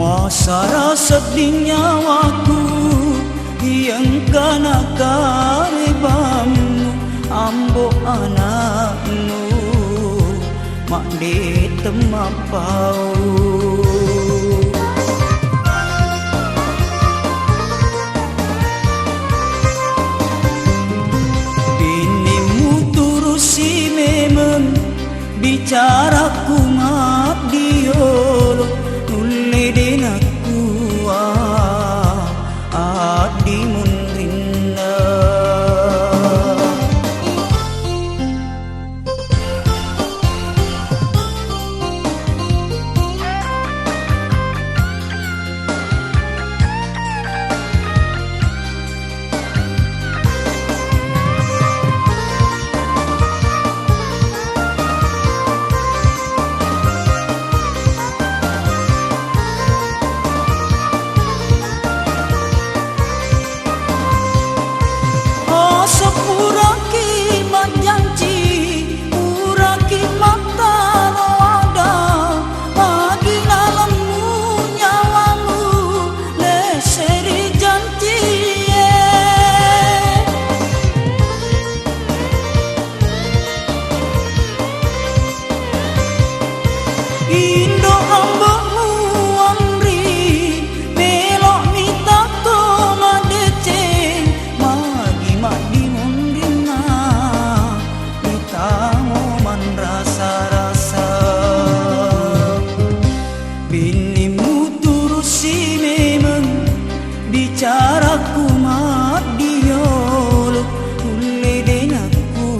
Masa sedihnya waktu yang kana karebamu ambo anakmu mak de temapau. Binimu turusi memang bicaraku mak diolo nulle denaku adi mundrinna. Indo ambomu amri melok mitako madeceng magi madi mundina mitamo man rasa-rasa. Binimu turusi memang bicaraku mat diolo nulle denaku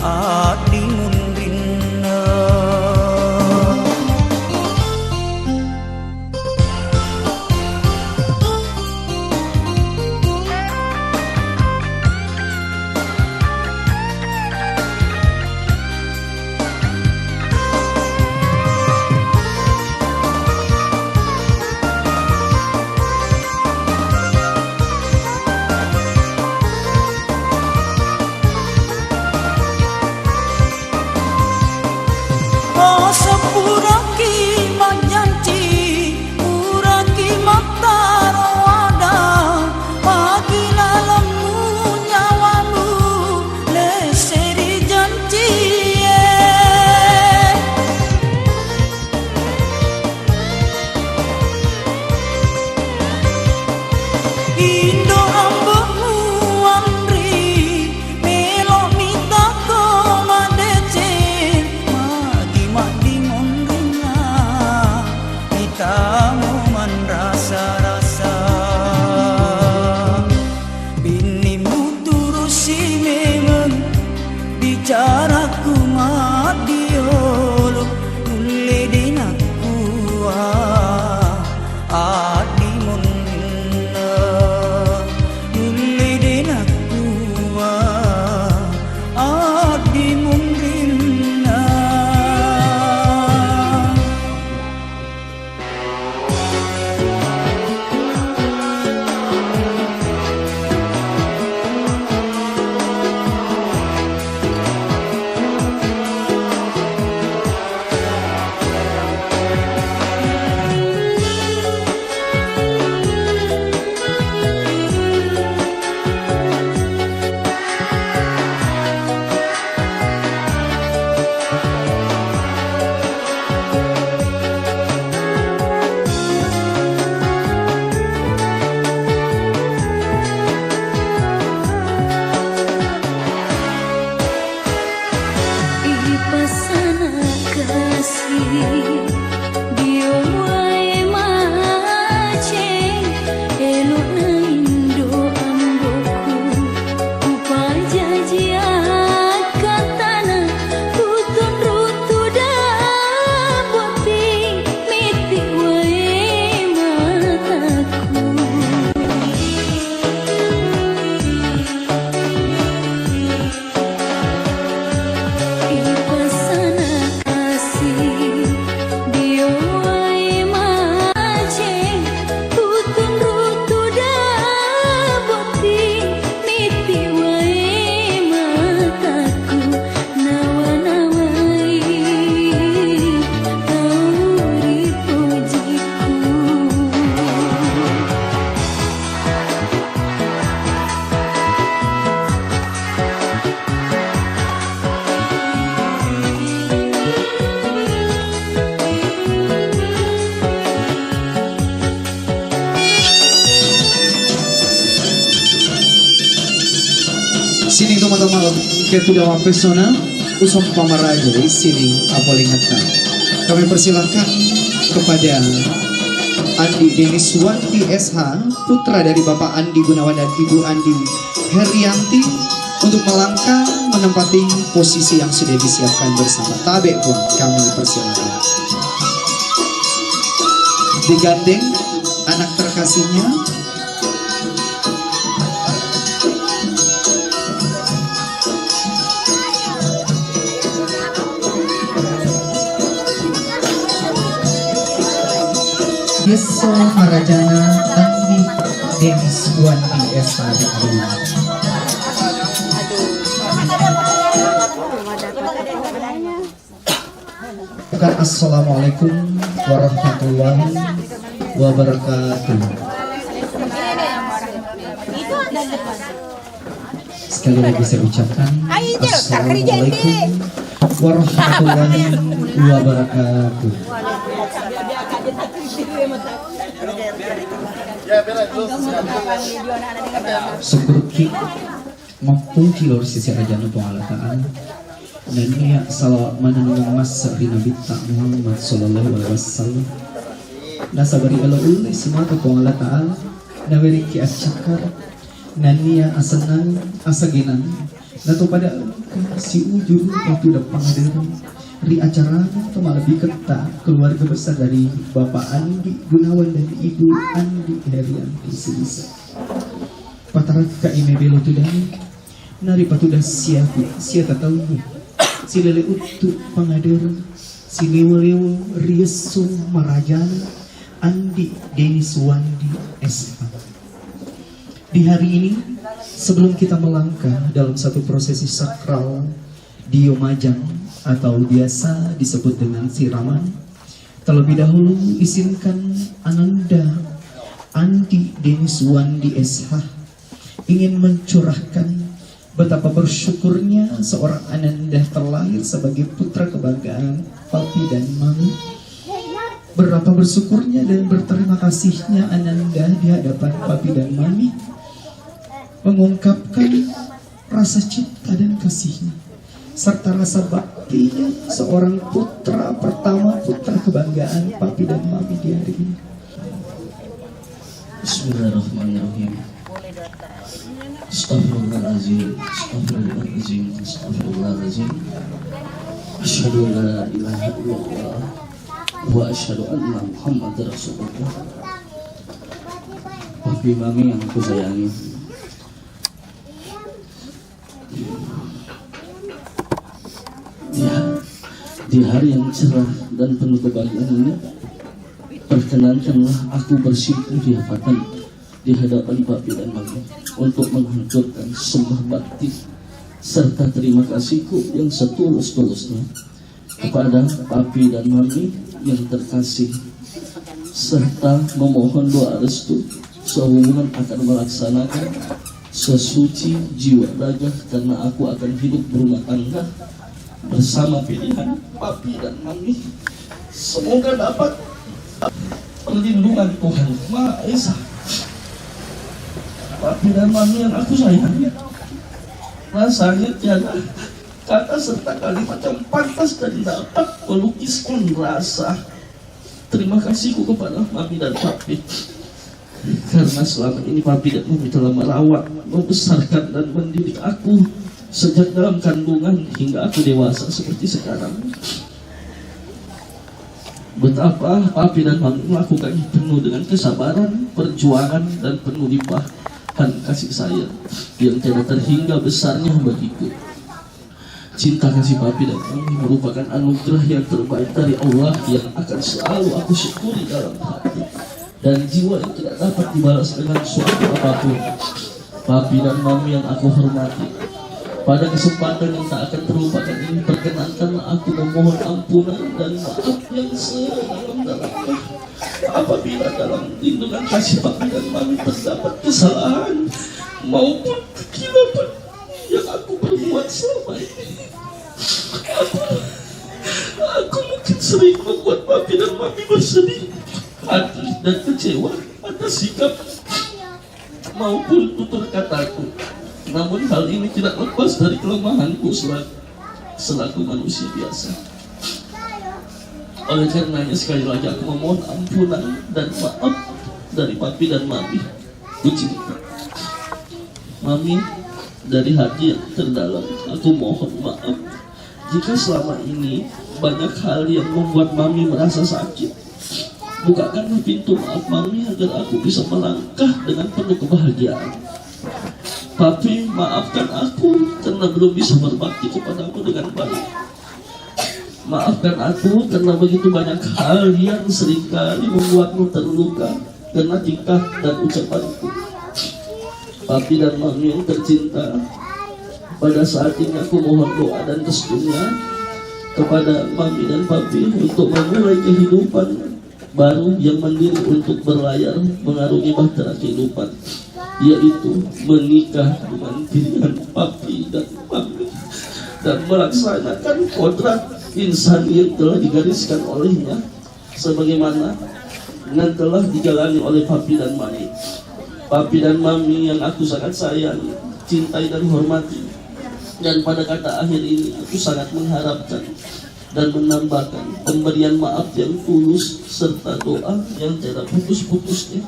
adi mundina. Sepuraki manjanci uraki mataro ada pagi lalemu nyawamu leseri janji. Indo ambomu amri melok mitako madeceng magi madi mundina mitamo man rasa-rasa. Binimu turusi memang bicaraku mat diolo nulle denaku adi mundina nulle denaku adi mundina. pertama-tama ketudawa pesona usum pamaraja di sini apolingatkan. Kami persilahkan kepada Andi Denis Wandi SH, putra dari Bapak Andi Gunawan dan Ibu Andi Herianti, untuk melangkah menempati posisi yang sudah disiapkan bersama. Tabe pun kami persilahkan. Digandeng anak terkasihnya. Yeso Marajana Andi Denis Wandi SH Aduh. Assalamualaikum warahmatullahi wabarakatuh. Sekali lagi saya ucapkan Assalamualaikum warahmatullahi wabarakatuh. Syukur mampu kilor sisi rajana Allah Ta'ala. Dan niya salawat mananong mas sa Nabi Muhammad sallallahu alaihi wasallam. Nasa bari alaul semua po Allah Ta'ala na beri ki asyakar na niya asanan asaginan nato pada si ujur itu dapat pangadiran ri acara itu lebih ketat keluarga besar dari Bapak Andi Gunawan dan Ibu Andi Herianti Silisa. Pataran ka imebelo tudang nari patudah siapa tahu silele utu pangadiran siliwaliw Rieso Marajana Andi Denis Wandi SH. Di hari ini sebelum kita melangkah dalam satu prosesi sakral di Yomajang atau biasa disebut dengan siraman, terlebih dahulu izinkan Ananda Andi Denis Wandi SH ingin mencurahkan betapa bersyukurnya seorang Ananda terlahir sebagai putra kebanggaan papi dan mami. Berapa bersyukurnya dan berterima kasihnya Ananda di hadapan papi dan mami, mengungkapkan rasa cinta dan kasihnya serta rasa baktinya seorang putra pertama, putra kebanggaan papi dan mami di hari ini. Bismillahirrahmanirrahim. Astaghfirullahaladzim, astaghfirullahaladzim, astaghfirullahaladzim. Asyhadu an la ilaha illallah wa asyhadu anna Muhammadar Rasulullah. Papi mami yang aku sayangi, di hari yang cerah dan penuh kebahagiaan ini, perkenankanlah aku bersimpuh di hadapan papi dan mami untuk menghancurkan sembah bakti serta terima kasihku yang setulus-tulusnya kepada papi dan mami yang terkasih, serta memohon doa restu sehubungan akan melaksanakan sesuci jiwa raga karena aku akan hidup berumah tangga bersama pilihan papi dan mami. Semoga dapat perlindungan Tuhan Maha Esa. Papi dan mami yang aku sayangi, rasanya tiada kata serta kalimat yang pantas dan dapat melukiskan rasa terima kasihku kepada mami dan papi, karena selama ini papi dan mami telah merawat, membesarkan dan mendidik aku sejak dalam kandungan hingga aku dewasa seperti sekarang. Betapa papi dan mami melakukannya penuh dengan kesabaran, perjuangan, dan penuh limpahan kasih sayang yang tidak terhingga besarnya bagiku. Cinta kasih papi dan mami merupakan anugerah yang terbaik dari Allah yang akan selalu aku syukuri dalam hati dan jiwa yang tidak dapat dibalas dengan suatu apapun. Papi dan mami yang aku hormati, pada kesempatan yang tak akan terlupakan ini, perkenankanlah aku memohon ampunan dan maaf yang sedalam-dalamnya apabila dalam lindungan kasih papi dan mami terdapat kesalahan maupun kekilapan yang aku perbuat selama ini. Aku mungkin sering membuat papi dan mami bersedih hati dan kecewa atas sikap maupun tutur kataku Namun hal ini tidak lepas dari kelemahanku selaku manusia biasa. Oleh karenanya sekali lagi aku memohon ampunan dan maaf dari papi dan mami. Kucinta mami, dari hati yang terdalam aku mohon maaf jika selama ini banyak hal yang membuat mami merasa sakit. Bukakanlah pintu maaf mami agar aku bisa melangkah dengan penuh kebahagiaan. Papi, maafkan aku karena belum bisa berbakti kepadamu dengan baik. Maafkan aku karena begitu banyak hal yang seringkali membuatmu terluka karena tingkah dan ucapanku. Papi dan mami yang tercinta, pada saat ini aku mohon doa dan restunya kepada mami dan papi untuk memulai kehidupan baru yang mandiri untuk berlayar mengarungi bahtera kehidupan, yaitu menikah dengan pilihan papi dan mami dan melaksanakan kodrat insan yang telah digariskan olehnya sebagaimana yang telah dijalani oleh papi dan mami. Papi dan mami yang aku sangat sayang, cintai dan hormati, dan pada kata akhir ini aku sangat mengharapkan dan menambahkan pemberian maaf yang tulus serta doa yang tidak putus-putusnya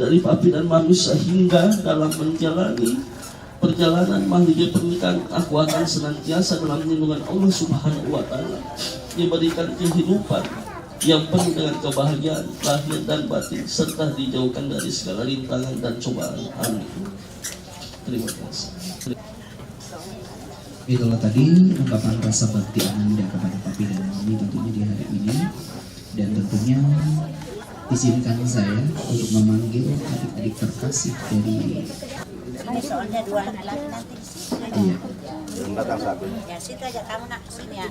dari papi dan mami, sehingga dalam menjalani perjalanan mahligai pernikahan aku akan senantiasa dalam lindungan Allah Subhanahu wa Ta'ala, diberikan kehidupan yang penuh dengan kebahagiaan lahir dan batin serta dijauhkan dari segala rintangan dan cobaan. Amin. Terima kasih. Itulah tadi ungkapan rasa bakti Ananda kepada papi dan mami tentunya di hari ini, dan tentunya izinkan saya untuk memanggil adik-adik terkasih dari ini soalnya dua laki-laki nanti di situ aja. Iya. Ya situ aja kamu nak sini ya.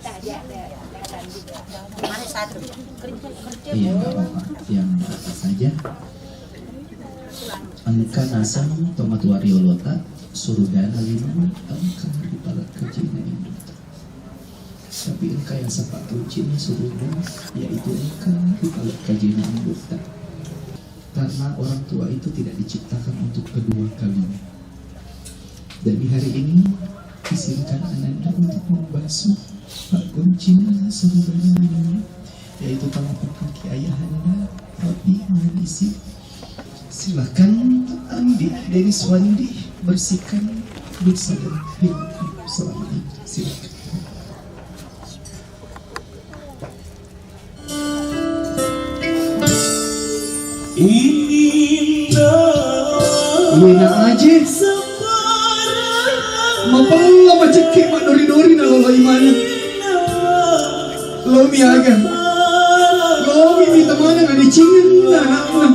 Mana satu? Iya, nggak apa-apa. Yang apa saja. Angka nasam tomat wariolota surugana lima angka di palak kecilnya ini. Tapi angka yang sepak kuncinya surga, yaitu angka di palak kecilnya ini. Karena orang tua itu tidak diciptakan untuk kedua kalinya. Dan di hari ini izinkan Ananda untuk membasuh pak kuncinya surganya ini, yaitu telapak kaki ayahanda, papi, mengisi. Silakan Andi, Denis Wandi bersihkan dosa dan hidup selama ini. Silakan. Wina aja mapala macikik mak dori-dori na lola imana lomi aga lomi minta mana ngadi cingin na anak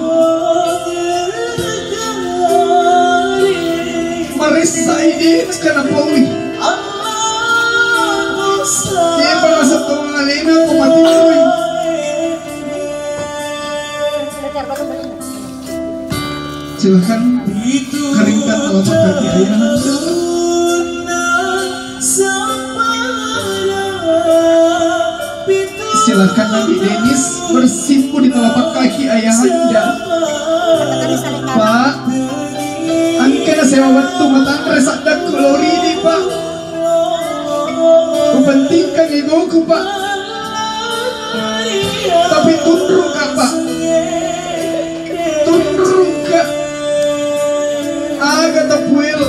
marisa ini kana pauli ye pangasa tong alena ko matiroy. Silakan keringkan telapak kaki ayahanda. Silakan Nabi Denis bersimpu di telapak kaki ayahanda. Pak, angkana sewa waktu matang resak dak kolori ini Pak. Kupentingkan egoku Pak. Tapi tunduk Pak. Tunduk Kak. Agak tapuel.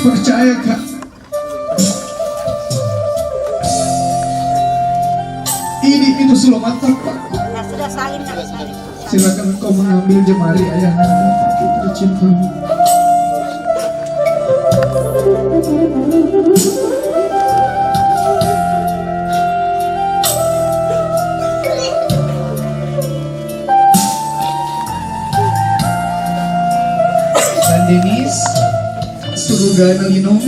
Percaya Kak. Ini itu sudah mantap Pak. Ya sudah salin kali salin. Silakan kau mengambil jemari ayahanda tercinta. Dan Denis Surugana Linong,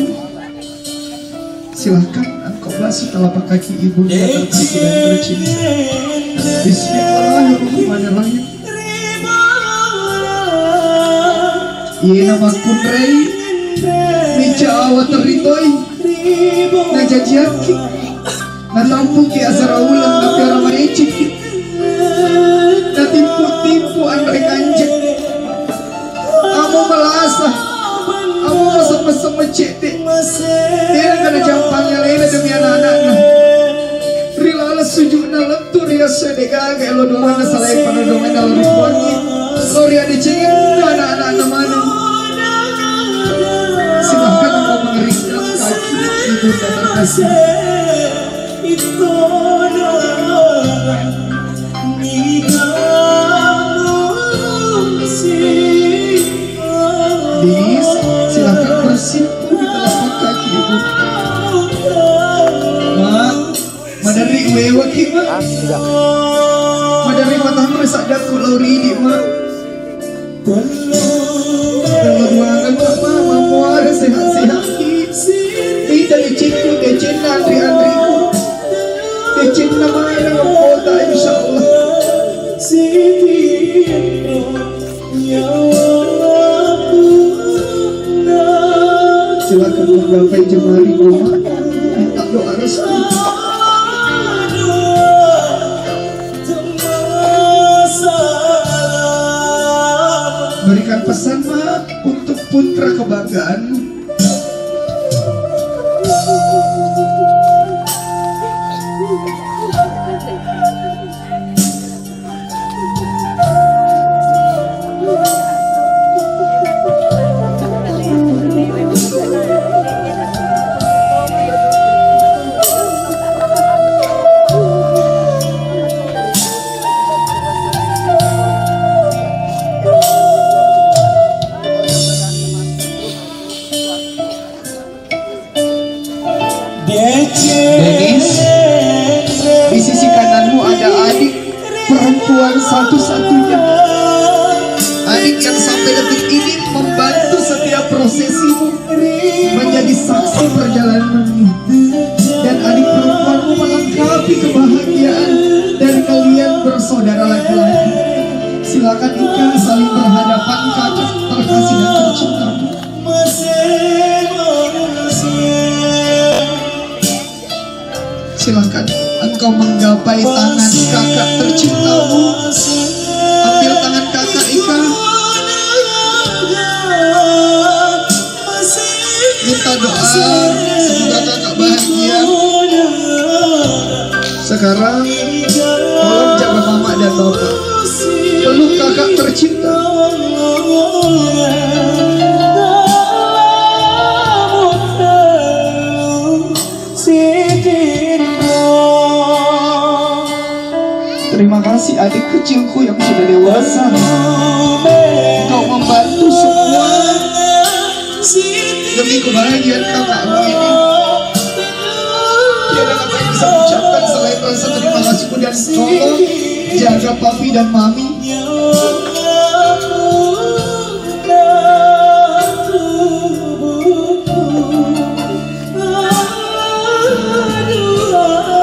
silahkan engkau basuh telapak kaki ibu yang terkasih dan tercinta. Bismillahirrahmanirrahim. Iya nama kunrei meja awat teritoi najajiaki natampu ki azaraulan napiara marecik natimpu-timpu andai kanjek balasa. Aku mesem-mesem mencete. Dia kena jampangnya lele demi anak-anaknya. Rila sujudna lentur ya sedeka kayak lo doang salai pada domain dalam ribuannya. Lori ada cingin anak-anak mana. Silahkan engkau mengeringkan kaki ibu dan terkasih. Dinis, silahkan bersimpuh di telapak kaki ibu. Mak, madari wewa kima. Madari matang resadaku lori di mak. Kalau dua anak mama mau ada sehat-sehat. Tidak dicikku decen antri-antriku. Decen namanya dengan kota insya Allah. Silakan menggapai jemari mama. Minta doa restu. Berikan pesan mak untuk putra kebanggaan. Denis, di sisi kananmu ada adik perempuan satu-satunya. Adik yang sampai detik ini membantu setiap prosesimu, menjadi saksi perjalananmu. Dan adik perempuanmu melengkapi kebahagiaan dari kalian bersaudara laki-laki. Silakan Ika saling berhadapan kakak terkasih dan tercintamu. Silakan engkau menggapai tangan kakak tercintamu. Ambil tangan kakak Ika. Minta doa semoga kakak bahagia. Sekarang tolong jaga mama dan bapak. Peluk kakak tercinta. Terima kasih adik kecilku yang sudah dewasa. Kau membantu semua demi kebahagiaan kakakmu ini. Tiada kata yang bisa mengucapkan selain rasa terima kasihku dan tolong jaga papi dan mami.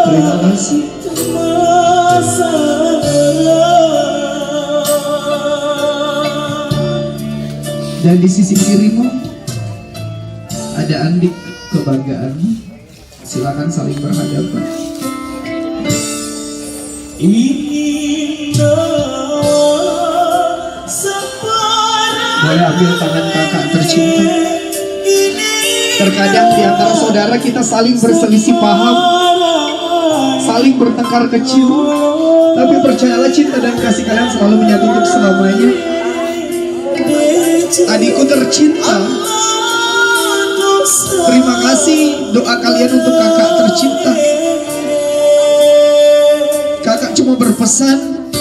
Terima kasih. Dan di sisi kirimu ada andik kebanggaanmu. Silakan saling berhadapan. Boleh ambil tangan kakak tercinta. Terkadang di antara saudara kita saling berselisih paham, saling bertengkar kecil. Tapi percayalah cinta dan kasih kalian selalu menyatu untuk selamanya. Adikku tercinta, terima kasih doa kalian untuk kakak tercinta. Kakak cuma berpesan,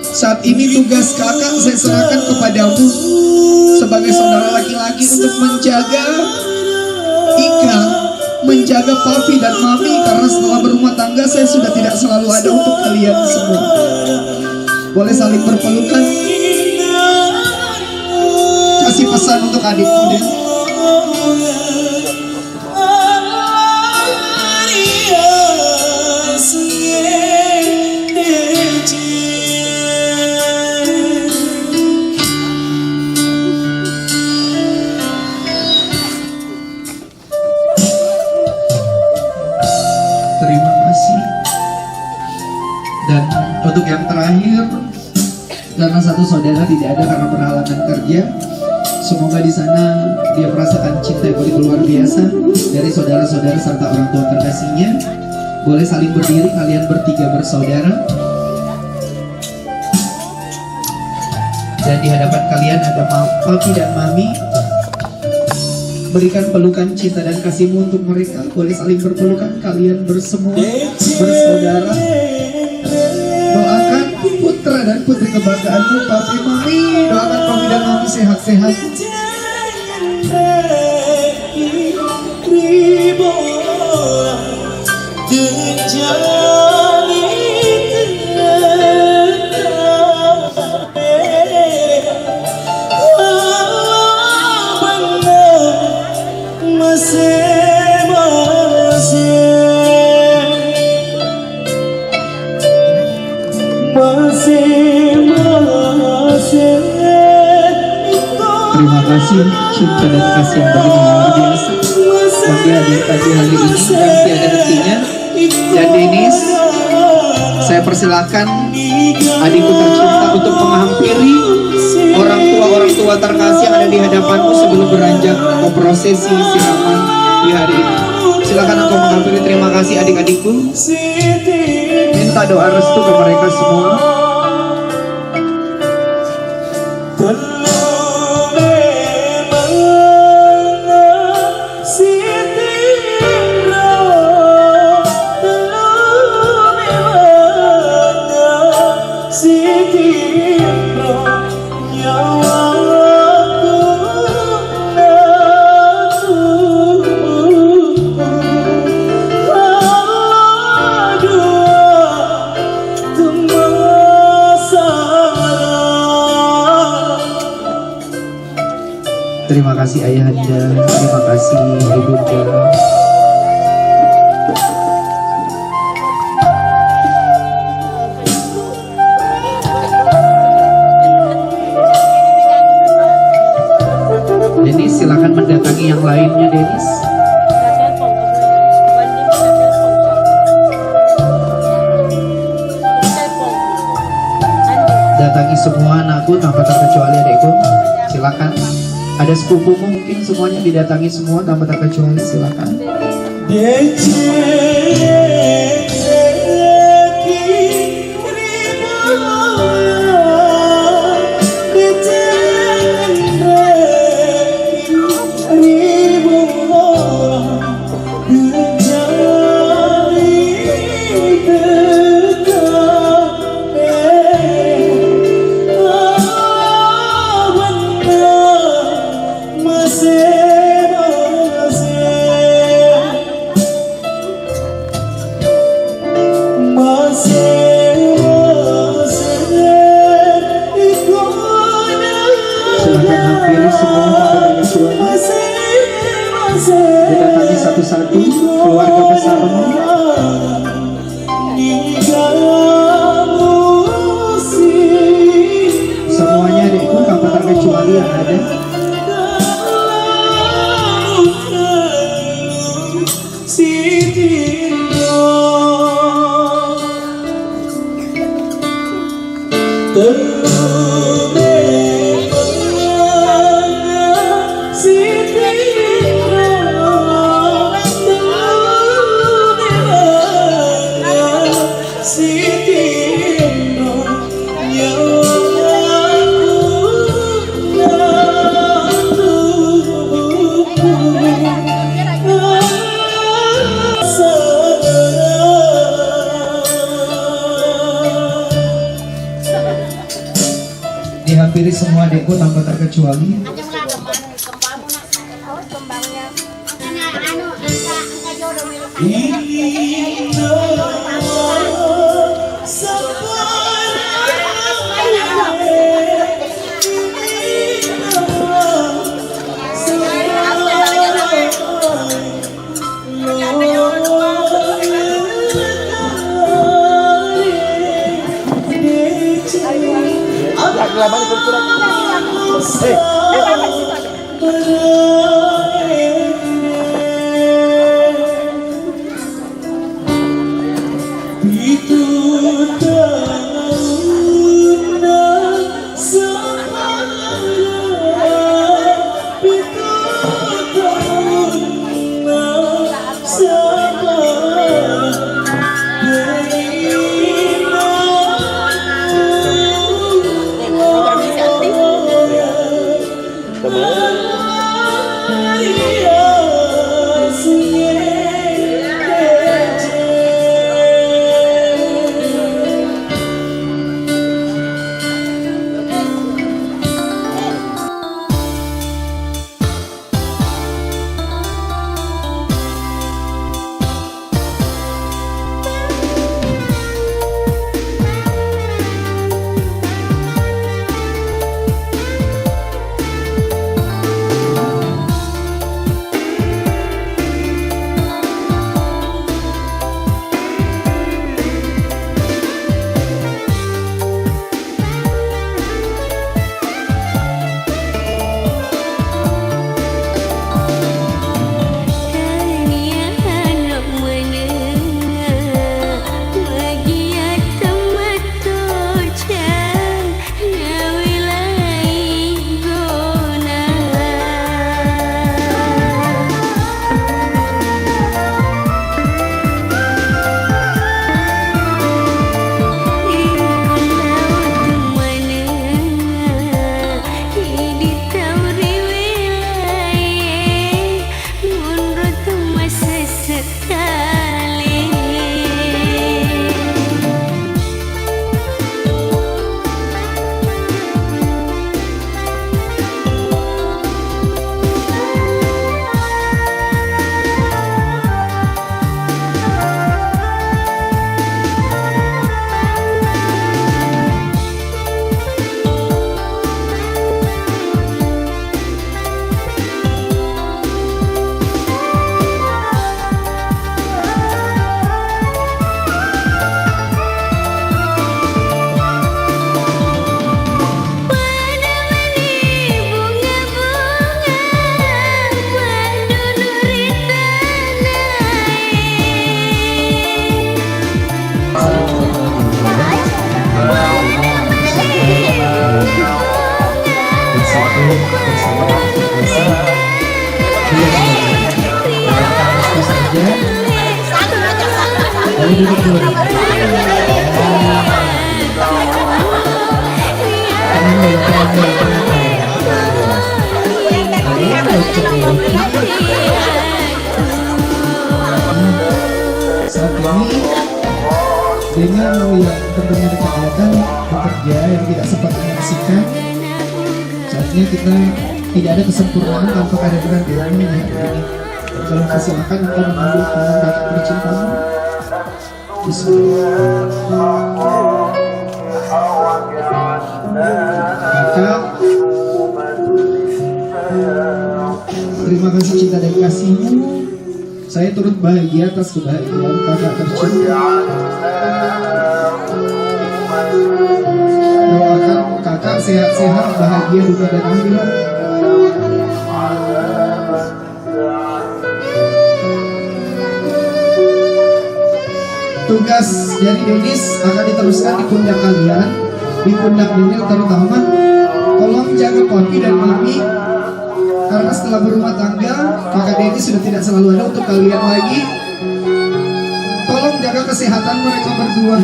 saat ini tugas kakak saya serahkan kepadamu sebagai saudara laki-laki untuk menjaga Ika, menjaga papi dan mami. Karena setelah berumah tangga saya sudah tidak selalu ada untuk kalian semua. Boleh saling berpelukan. Kasih pesan untuk adikku deh. Terima kasih. Dan untuk yang terakhir, karena satu saudara tidak ada karena perhalangan kerja, Semoga di sana dia merasakan cinta yang begitu luar biasa dari saudara-saudara serta orang tua terkasihnya. Boleh saling berdiri, kalian bertiga bersaudara. Dan di hadapan kalian ada papi dan mami. Berikan pelukan cinta dan kasihmu untuk mereka. Boleh saling berpelukan, kalian bersemua bersaudara. Doakan putra dan putri kebanggaanmu, papi mami. Doakan papi dan mami sehat-sehat. Terima kasih cinta dan kasih yang begitu luar biasa yang dihadirkan di hari ini yang tiada hentinya. Dan Denis, saya persilahkan adikku tercinta untuk menghampiri orang tua terkasih yang ada di hadapanmu sebelum beranjak ke prosesi siraman di hari ini. Silakan engkau menghampiri. Terima kasih adik-adikku. Minta doa restu ke mereka semua. Terima kasih ayahanda, terima kasih ibunda. Denis, silakan mendatangi yang lainnya, Denis. Datangi semua anakku tanpa terkecuali adikku. Silakan. Ada sepupumu mungkin semuanya didatangi semua tanpa terkecuali, silakan. Didatangi satu-satu keluarga besarmu. Semuanya adikku tanpa terkecuali yang ada. Dihampiri semua adikku tanpa terkecuali. Boleh duduk dulu. Saat ini dengan yang tentunya kegiatan bekerja yang tidak sempat menyaksikan, saatnya kita tidak ada kesempurnaan tanpa kehadiran dirinya di hari ini. Kalau silakan engkau mengambil tangan kakak tercintamu. Kakak, terima kasih cinta dan kasihmu. Saya turut bahagia atas kebahagiaan kakak tercinta. Doakan kakak sehat-sehat, bahagia dunia dan akhirat. Tugas dari Denis akan diteruskan di pundak kalian, di pundak Denil terutama. Tolong jaga papi dan mami, karena setelah berumah tangga, kakak Denis sudah tidak selalu ada untuk kalian lagi. Tolong jaga kesehatan mereka berdua.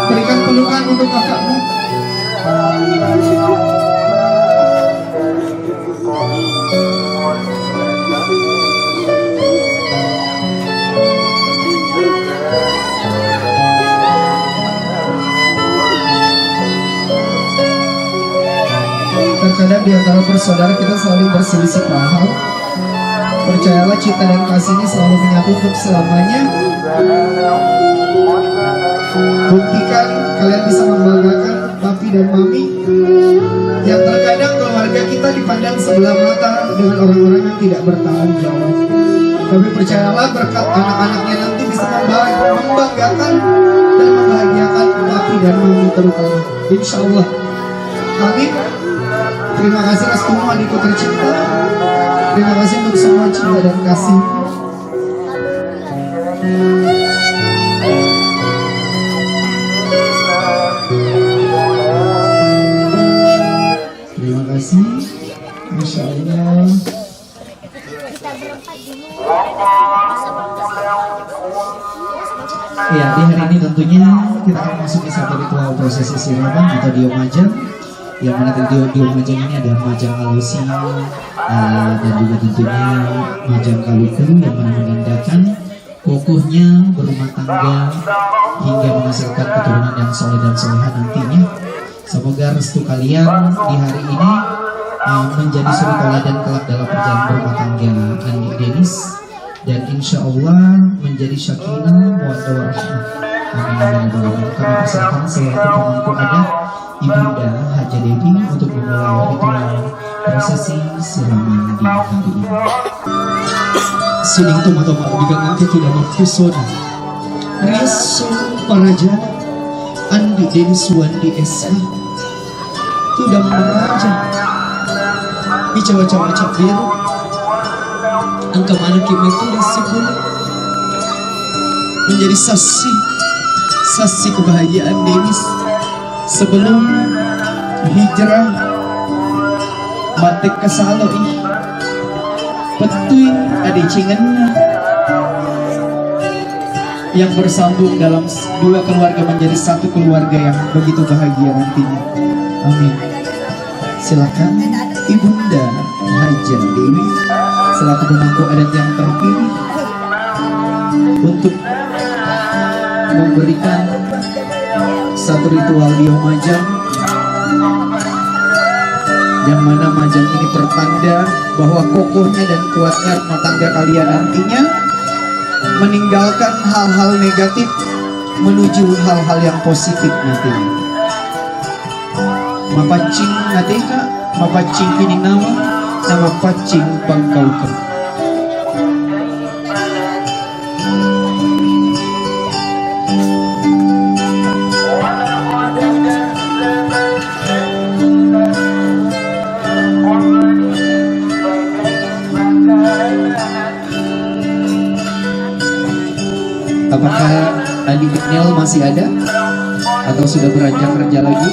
Berikan pelukan untuk kakakmu. Terkadang di antara bersaudara kita saling berselisih paham. Percayalah cinta dan kasihnya selalu menyatu untuk selamanya. Buktikan kalian bisa membanggakan papi dan mami. Yang terkadang keluarga kita dipandang sebelah mata dengan orang-orang yang tidak bertanggung jawab. Tapi percayalah berkat anak-anaknya nanti bisa membanggakan dan membahagiakan papi dan mami terutama. Insya Allah. Amin. Terima kasih restumu adikku tercinta. Terima kasih untuk semua cinta dan kasih. Terima kasih. Masya Allah. Ya, di hari ini tentunya kita akan masuk ke satu ritual prosesi siraman atau diomajang. Yang mana di majang ini ada majang alusi dan juga tentunya majang kaluku yang mana menandakan kokohnya berumah tangga hingga menghasilkan keturunan yang soleh dan soleha nantinya. Semoga restu kalian di hari ini menjadi suri teladan kelak dalam perjalanan berumah tangga Andi Denis, dan insya Allah menjadi sakinah mawaddah warahmah. Amin. Kami persilakan selaku pemangku adat Ibunda Haja Devi untuk memulai ritual prosesi siraman di hari ini. Sining toma-toma digangan ke tidak mempesona. Riaso Paraja Andi Denis Wandi Esa Tudang meraja Bicawa-cawa biru angka mana kimi itu disebut menjadi saksi kebahagiaan Denis sebelum hijrah batik ke Saloi petuin adicingannya yang bersambung dalam dua keluarga menjadi satu keluarga yang begitu bahagia nantinya. Amin. Silakan Ibunda Haja Dewi selaku pemangku adat yang terpilih untuk memberikan satu ritual diomajang, yang mana majang ini pertanda bahwa kokohnya dan kuatnya rumah tangga kalian nantinya meninggalkan hal-hal negatif menuju hal-hal yang positif nantinya. Mapacing nateka, mapacing kini nama pacing pangkaukan. Apakah adik Daniel masih ada? Atau sudah beranjak kerja lagi?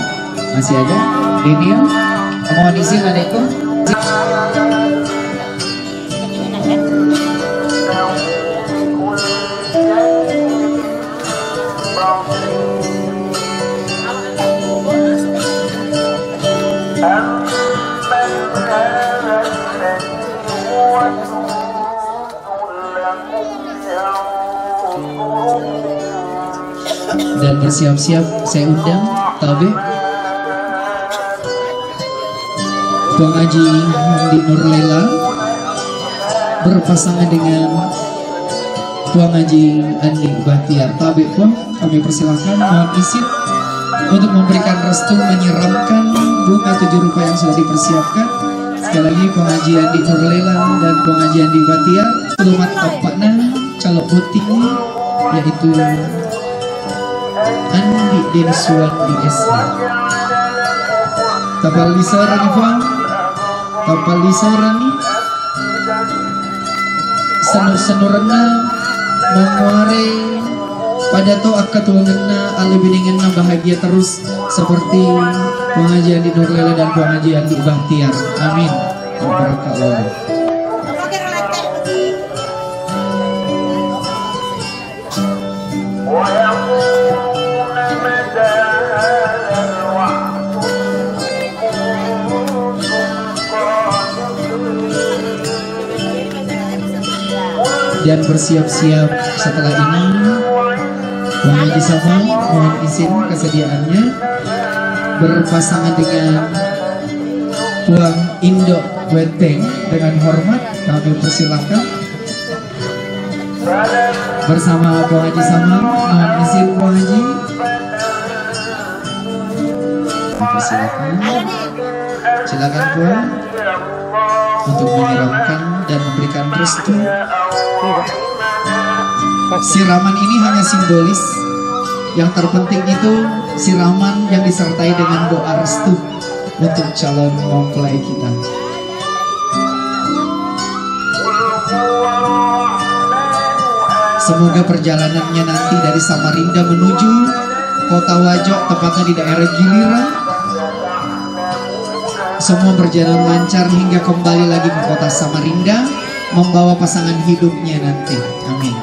Masih ada? Daniel? Mohon izin adekku. Dan bersiap-siap saya undang Tabe Tuang Haji Hamdi Nurlela berpasangan dengan Tuang Haji Andi Bahtiar. Tabe Tuang, kami persilahkan, mohon izin untuk memberikan restu menyiramkan bunga 7 rupa yang sudah dipersiapkan. Sekali lagi Tuang Haji Andi Nurlela dan Tuang Haji Andi Bahtiar selamat tapakna calok puting yaitu Andi Denisuan di SH. Tapal lisaran Tuang, tapal lisaran senur-senurna menguare pada to akatuanganna alibiningna bahagia terus seperti Tuang Haji Andi Nurlela dan Tuang Haji Andi Bahtiar. Amin. Barakallah. Dan bersiap-siap setelah ini Tuang Haji Samang mohon izin kesediaannya berpasangan dengan Tuang Indo Weteng dengan hormat kami persilakan bersama Tuang Haji Samang. Mohon izin Tuang Haji persilakan, silakan Tuang untuk menyiramkan dan memberikan restu. Siraman ini hanya simbolis. Yang terpenting itu siraman yang disertai dengan doa restu untuk calon mempelai kita. Semoga perjalanannya nanti dari Samarinda menuju Kota Wajo, tepatnya di daerah Giliran, semua berjalan lancar hingga kembali lagi ke Kota Samarinda membawa pasangan hidupnya nanti. Amin.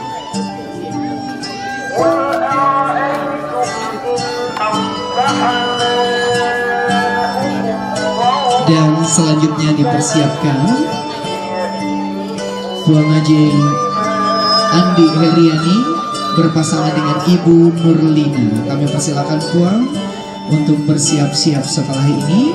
Dan selanjutnya dipersiapkan Tuang Haji Andi Heriani berpasangan dengan Ibu Nurlina. Kami persilakan Tuang untuk bersiap-siap setelah ini.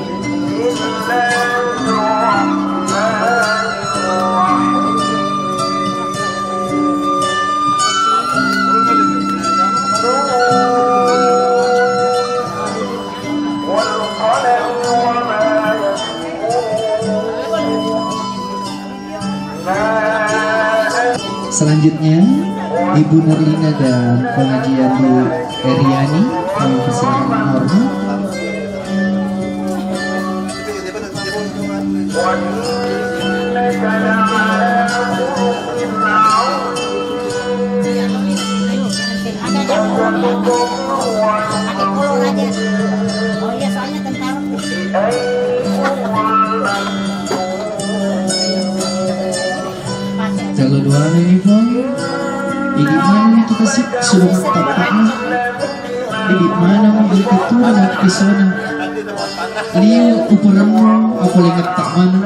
Selanjutnya Ibu Nurlina dan Tuang Haji Andi Heriani kami persilakan hormat. Kalau doa ini Bang, ini mana itu kasih sudah mantapnya, ini mana mobil itu anak kisona, liu ukuranmu apa lengat tak mana.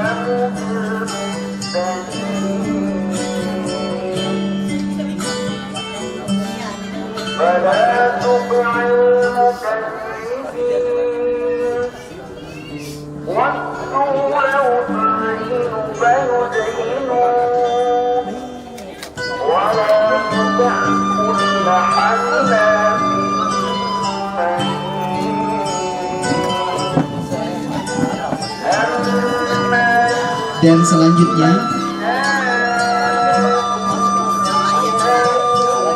Dan selanjutnya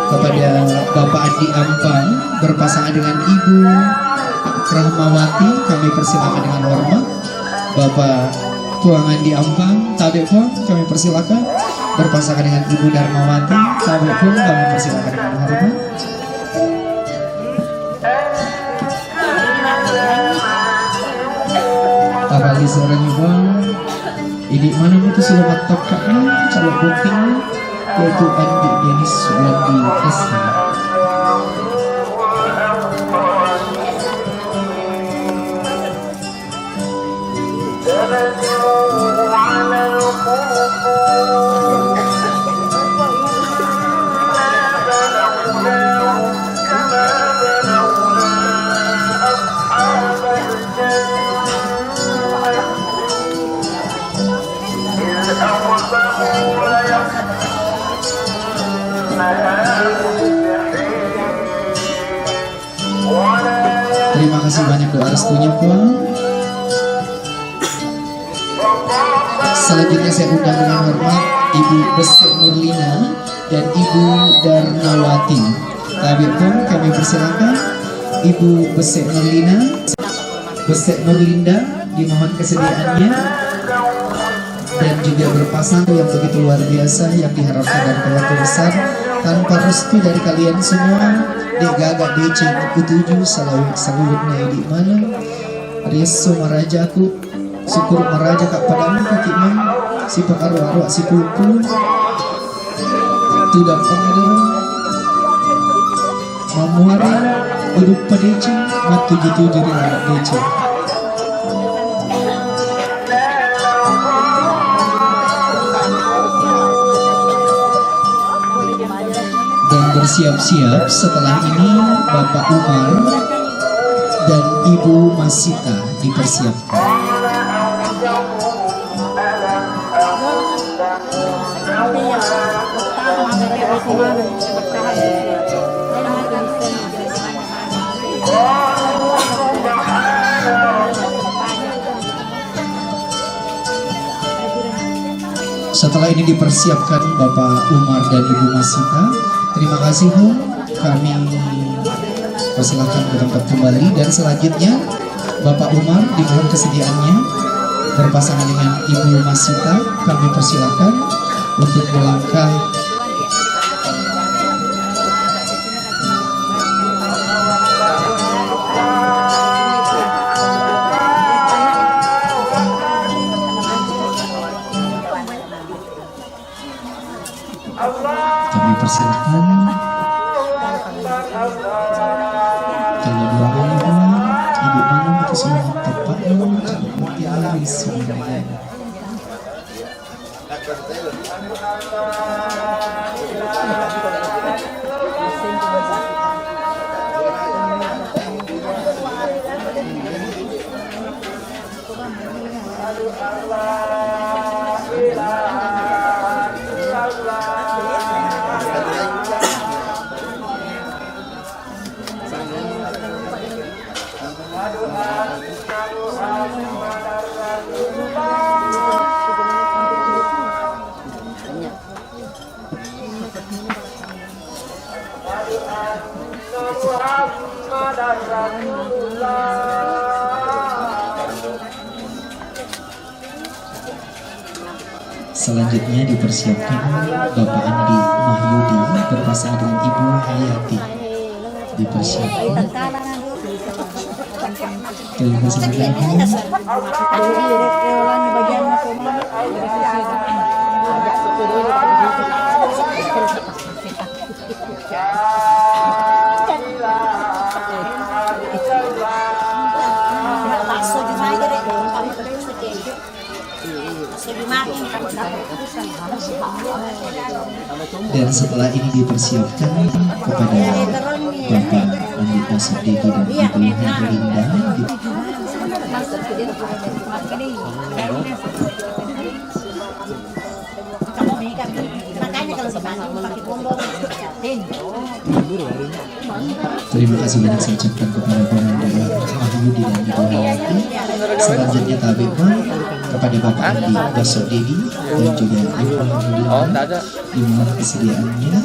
kepada Bapak Andi Ampang berpasangan dengan Ibu Rahmawati kami persilakan dengan hormat. Bapak Tuang Andi Ampang, Tabe pun kami persilakan berpasangan dengan Ibu Darmawati. Tabe pun kami persilakan dengan hormat. Apalagi seorang ibu ini mana itu sudah mantap kaknya calon pentingnya yaitu Andi Denis Wandi SH. kasih banyak doa restunya Puan. Selanjutnya saya undang dengan hormat Ibu Besek Nurlina dan Ibu Darnawati. Tabib pun kami persilakan Ibu Besek Nurlina, Besek Nurlinda, dimohon kesediaannya, dan juga berpasangan yang begitu luar biasa yang diharapkan dari keluarga besar. Tanpa restu dari kalian semua, dek gagak DC ku 7 salawat naik mana reso marajaku syukur maraja kak padamu kaki man sifat arwah si pulpu tu dampang ada mamuari uduk padece mat 77 di lalat DC. Dan bersiap-siap setelah ini Bapak Umar dan Ibu Masita dipersiapkan. Setelah ini dipersiapkan Bapak Umar dan Ibu Masita. Terima kasih Hum, kami persilahkan ke tempat kembali. Dan selanjutnya Bapak Umar dimohon kesediaannya berpasangan dengan Ibu Masita, kami persilahkan untuk melangkah persilakan. Kalau doa Ibu Manu itu semua tepat mutiara semuanya. Selanjutnya dipersiapkan Bapak Andi Mahyudi berpasangan dengan Ibu Hayati. Dipersiapkan. Terima kasih banyak. Dan setelah ini dipersiapkan kepada Bapak Andika Sadiki dan Ibu Herlinda. Terima kasih banyak saya ucapkan kepada Bapak Mahyudi dan Ibu Hayati. Selanjutnya tabib kepada Bapak Andi Basodedi dan juga Ibu Herlinda. Dimohon kesediaannya.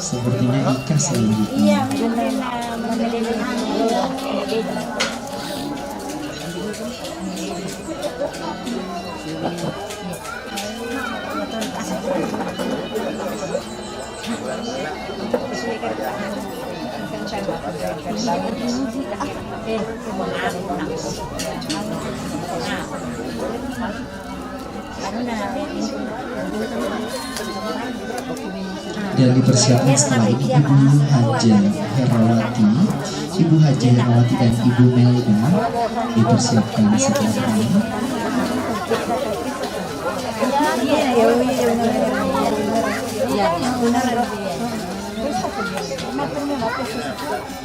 Sepertinya Ika selanjutnya. Dan dipersiapkan setelah ini Ibu Haja Herawati, Ibu Haja Herawati dan Ibu Melda dipersiapkan setelah ini.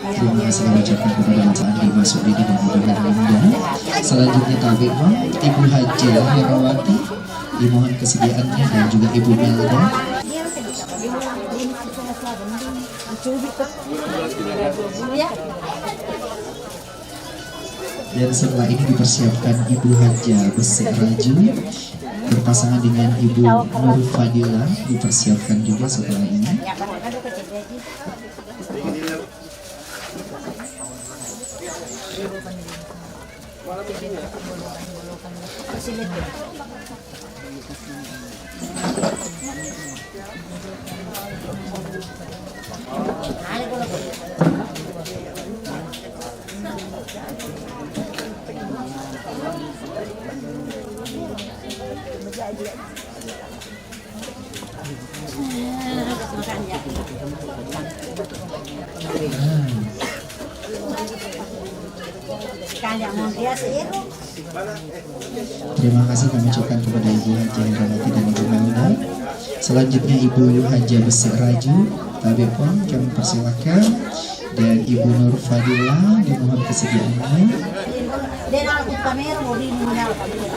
Terima kasih mengucapkan kepada Mas Andi Basudidi dan Ibu Herlinda. Selanjutnya tabib Ibu Haja Herawati, dimohon kesediaannya dan juga Ibu Melda. Cubit tuh. Ya. Dan setelah ini dipersiapkan Ibu Haja Besek Raju berpasangan dengan Ibu Nur Fadila, dipersiapkan juga setelah ini. Ya, kadang-kadang kecil lagi. Silit ya. Kalian mau dia seiru. Terima kasih kami ucapkan kepada Ibu Haja Herawati dan Ibu Melda. Selanjutnya Ibu Haja Besek Raju, Tabe Pon kami persilakan, dan Ibu Nur Fadila dimohon kesediaannya. Dan aku kamera mau diminal kamera.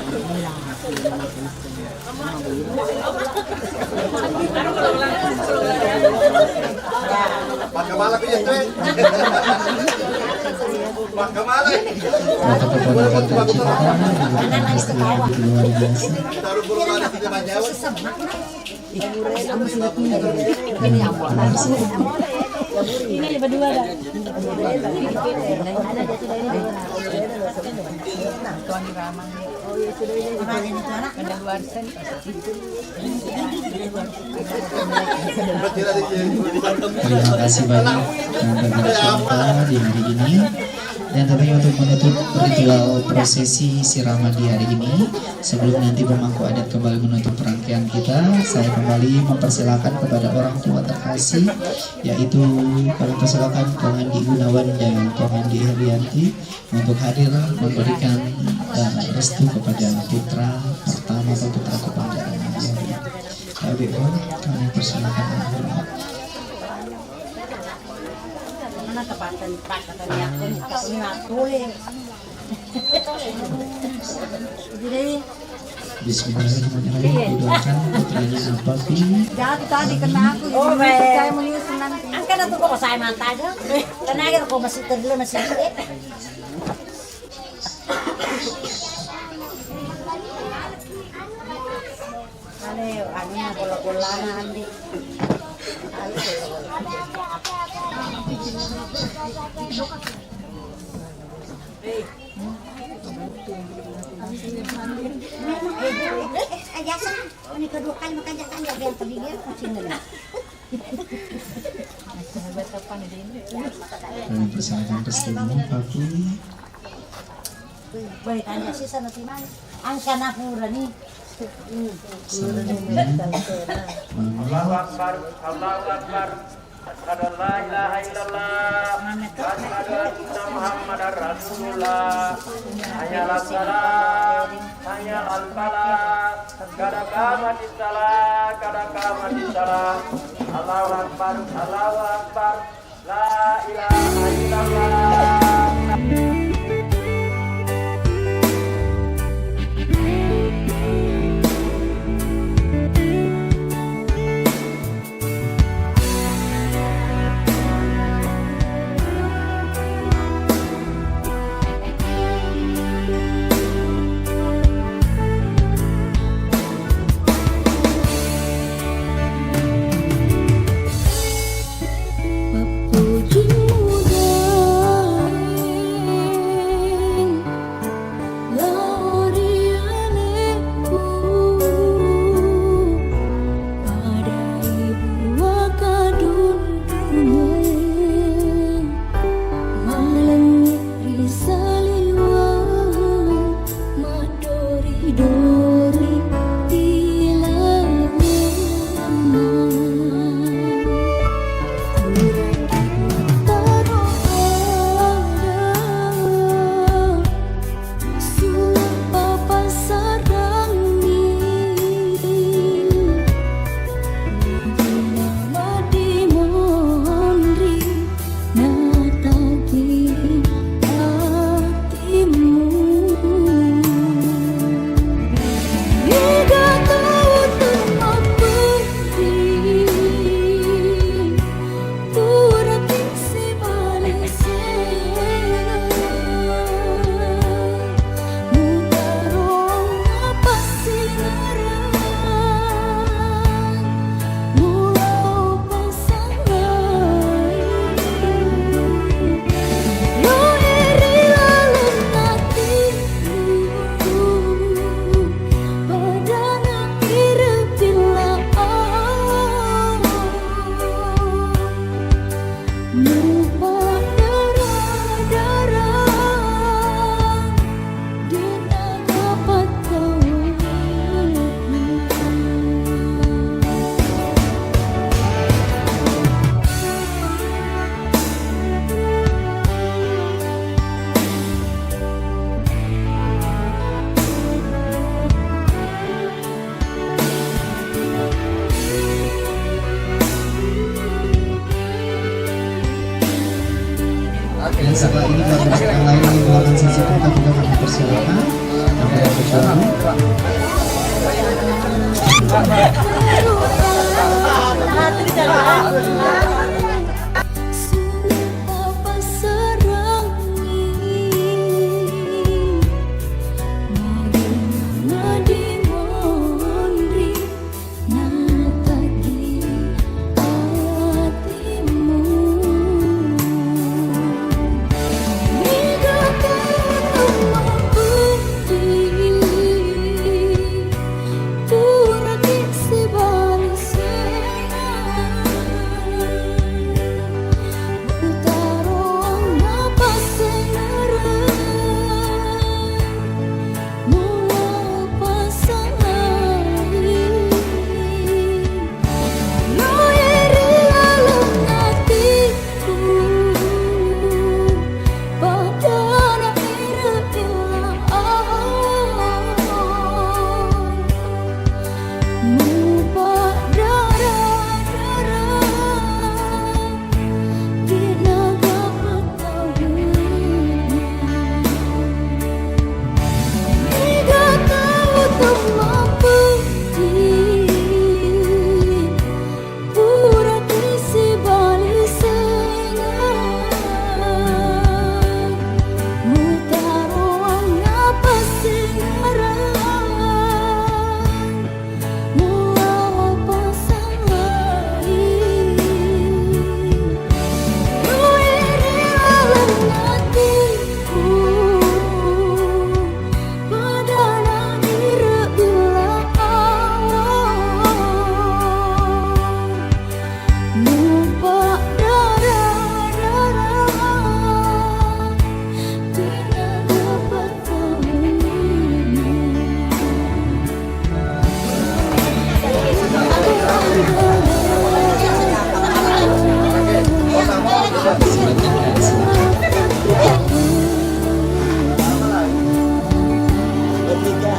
Foto keponakan tercinta dengan istri yang begitu luar biasa. Ini berdua dah. Terima kasih banyak yang berbagi cinta di hari ini. Dan tentunya untuk menutup ritual prosesi siraman di hari ini, sebelum nanti pemangku adat kembali menutup rangkaian kita, saya kembali mempersilakan kepada orang tua terkasih, yaitu kami persilakan Kong Andi Gunawan dan Kong Andi Herianti untuk hadir memberikan restu kepada putra pertama atau putra kebanggaan. Kami persilakan. Mana tepatan katanya aku nggak boleh. Jadi Bismillahirrahmanirrahim. Didoakan putranya apa, Pi? jatuh tadi kena aku. Oh, saya menyusun nanti. Angkat itu kok saya mata aja. Tenaga kok masih terlalu masih. Anu bola-bolana Andi. Ajasan, ini kedua kali makan jakan ya biar pergi dia kucing lagi. Kami persilakan restumu, Papi. Boleh tanya sih sana si mana? Angka napura nih. Selanjutnya, Mama. Allahu Akbar, Allahu Akbar. Asyhadu an la ilaha illallah. Asyhadu anna Muhammadar Rasulullah. Hayya 'alas shalah, hayya 'alal falah. Kada qamatis shalah, kada qamatis shalah. Allahu Akbar, Allahu Akbar. La ilaha illallah. Puji muda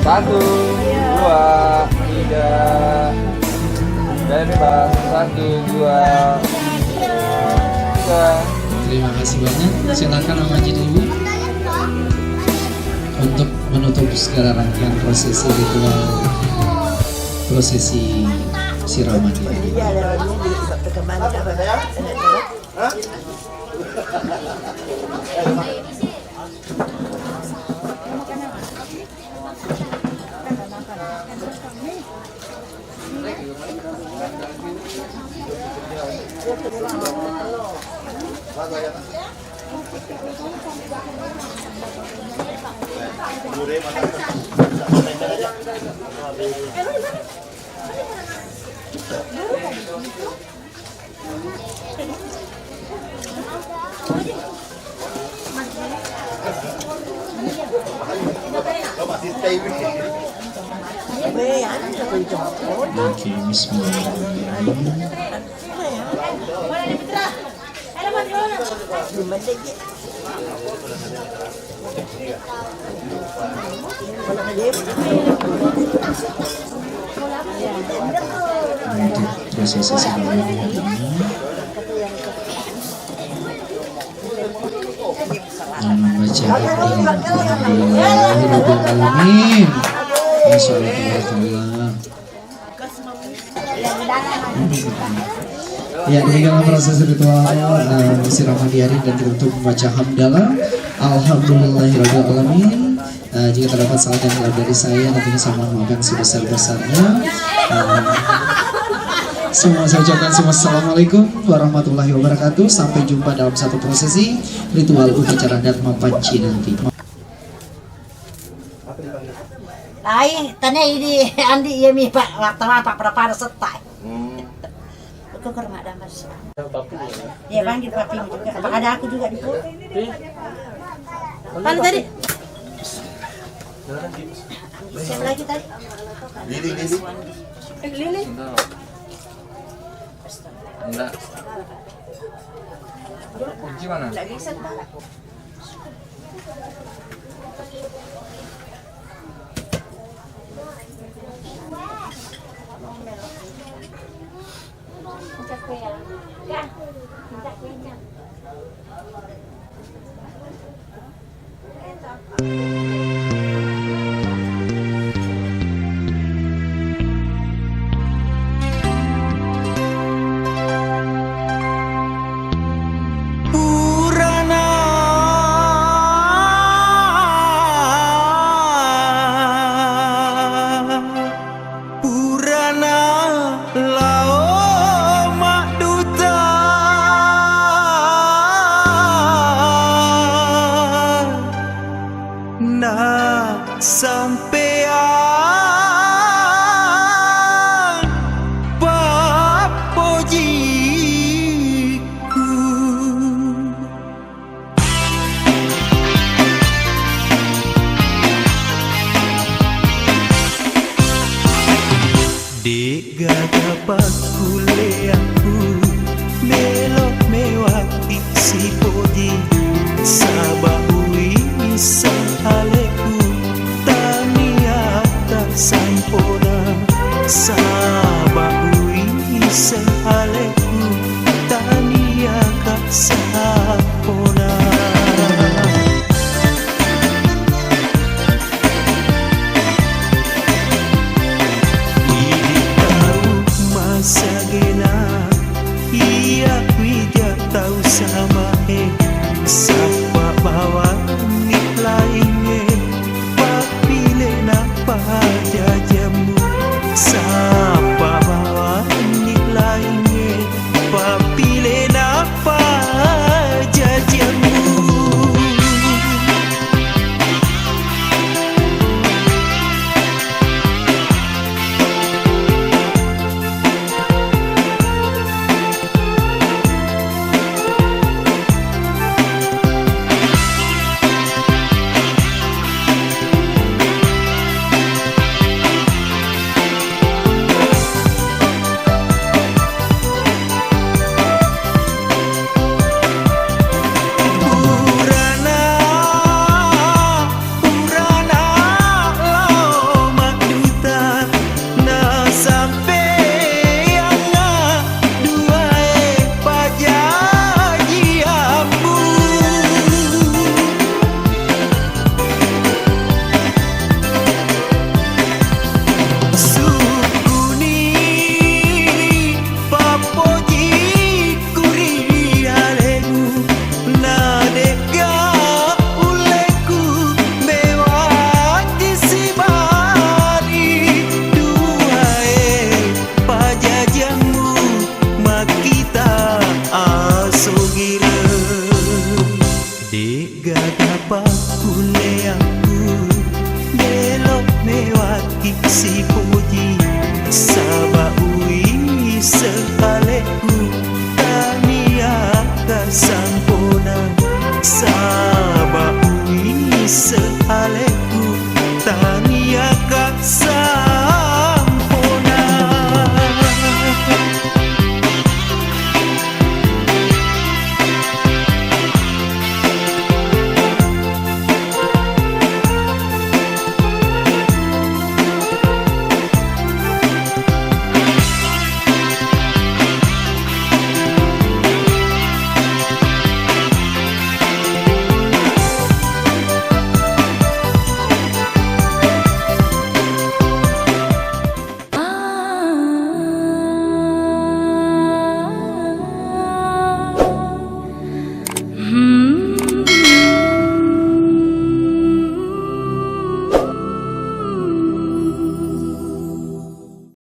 Satu, dua, tiga. Bebas. Satu, dua, tiga. Terima kasih banyak. Silakan Om Haji dulu untuk menutup segala rangkaian prosesi ritual prosesi siraman ini. Oke, bismillahirrahmanirrahim. Untuk prosesi sebelumnya hari ini yang membaca Alhamdulillahirrahmanirrahim. Masya Allah, tabarakallah. Ya, demikianlah proses ritual siraman di hari dan untuk membaca hamdalah Alhamdulillahirrahmanirrahim. Jika terdapat salah dan hilaf dari saya, nantinya saya mohon maaf yang sebesar-besarnya. Semua saya ucapkan semua assalamualaikum warahmatullahi wabarakatuh. Sampai jumpa dalam satu prosesi ritual upacara Dharma Panci nanti. Lain, tanya ini Andi ya mi Pak, wartawan Pak pada setai. Aku ke rumah ada Mas. Ya panggil papi juga. Ada aku juga di situ. Mana tadi? Siapa lagi tadi? Lili. Enggak. Kunci mana? Enggak bisa. gadapat kuleaku melok mewati si poji sabaui sahaleku taniata sampona sabaui sahaleku taniaka sampona. Sagena iya wija tahu sama sapa bawa ni lainnya papile napa jajamu sapa bawa ni lainnya papile napa jajamu. Si puji sabaui sehaleku tania kasampona sabaui